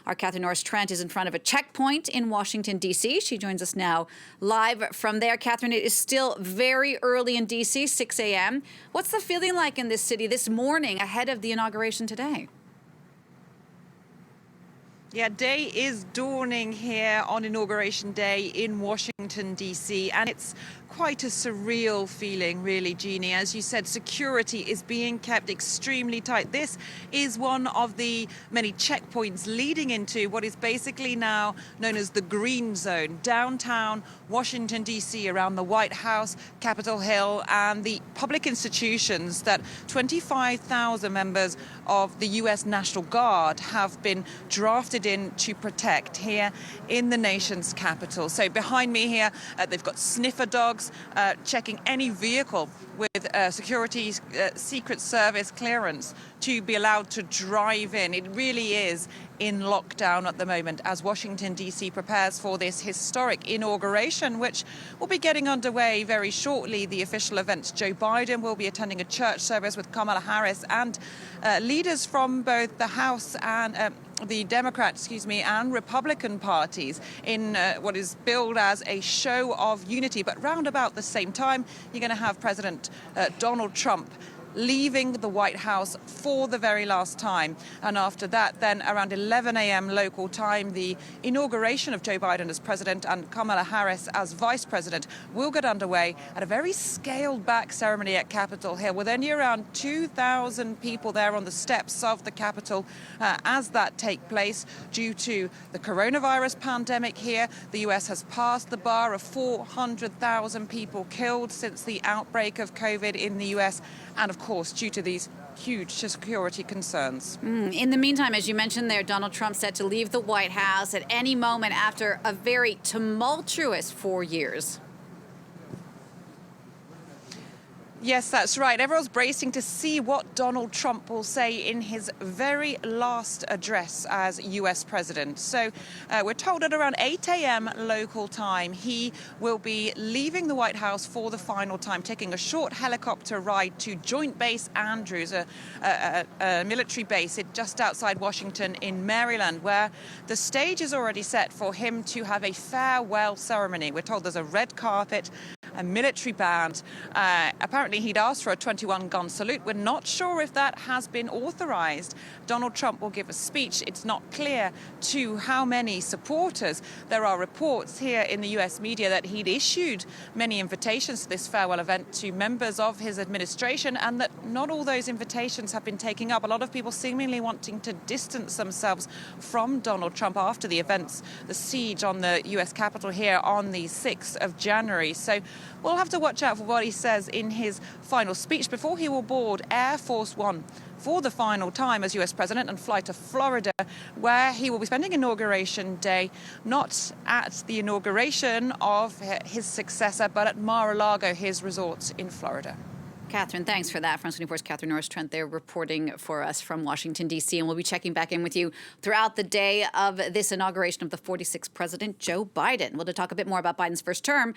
Our Catherine Norris Trent is in front of a checkpoint in Washington, D.C. She joins us now live from there. Catherine, it is still very early in D.C., 6 a.m. What's the feeling like in this city this morning ahead of the inauguration today? Yeah, day is dawning here on Inauguration Day in Washington, D.C., and it's quite a surreal feeling, really, Jeannie. As you said, security is being kept extremely tight. This is one of the many checkpoints leading into what is basically now known as the Green Zone, downtown Washington, D.C., around the White House, Capitol Hill, and the public institutions that 25,000 members of the U.S. National Guard have been drafted in to protect here in the nation's capital. So behind me here, they've got sniffer dogs checking any vehicle with security Secret Service clearance to be allowed to drive in. It really is in lockdown at the moment as Washington, D.C. prepares for this historic inauguration, which will be getting underway very shortly. The official event, Joe Biden will be attending a church service with Kamala Harris and leaders from both the House and the Democrat, and Republican parties in what is billed as a show of unity. But round about the same time, you're going to have President Donald Trump leaving the White House for the very last time. And after that, then around 11 a.m. local time, the inauguration of Joe Biden as president and Kamala Harris as vice president will get underway at a very scaled back ceremony at Capitol Hill with only around 2,000 people there on the steps of the Capitol as that take place due to the coronavirus pandemic here. The U.S. has passed the bar of 400,000 people killed since the outbreak of COVID in the U.S. and, of course, due to these huge security concerns. In the meantime, as you mentioned there, Donald Trump set to leave the White House at any moment after a very tumultuous 4 years. Yes, that's right. Everyone's bracing to see what Donald Trump will say in his very last address as U.S. president. So we're told at around 8 a.m. local time, he will be leaving the White House for the final time, taking a short helicopter ride to Joint Base Andrews, a military base just outside Washington in Maryland, where the stage is already set for him to have a farewell ceremony. We're told there's a red carpet, a military band. Apparently he'd asked for a 21-gun salute. We're not sure if that has been authorized. Donald Trump will give a speech. It's not clear to how many supporters. There are reports here in the U.S. media that he'd issued many invitations to this farewell event to members of his administration and that not all those invitations have been taken up. A lot of people seemingly wanting to distance themselves from Donald Trump after the events, the siege on the U.S. Capitol here on the 6th of January. So we'll have to watch out for what he says in his final speech before he will board Air Force One for the final time as U.S. president and fly to Florida, where he will be spending Inauguration Day not at the inauguration of his successor, but at Mar-a-Lago, his resort in Florida. Catherine, thanks for that. France 24's Catherine Norris Trent there reporting for us from Washington, D.C. And we'll be checking back in with you throughout the day of this inauguration of the 46th president, Joe Biden. We'll talk a bit more about Biden's first term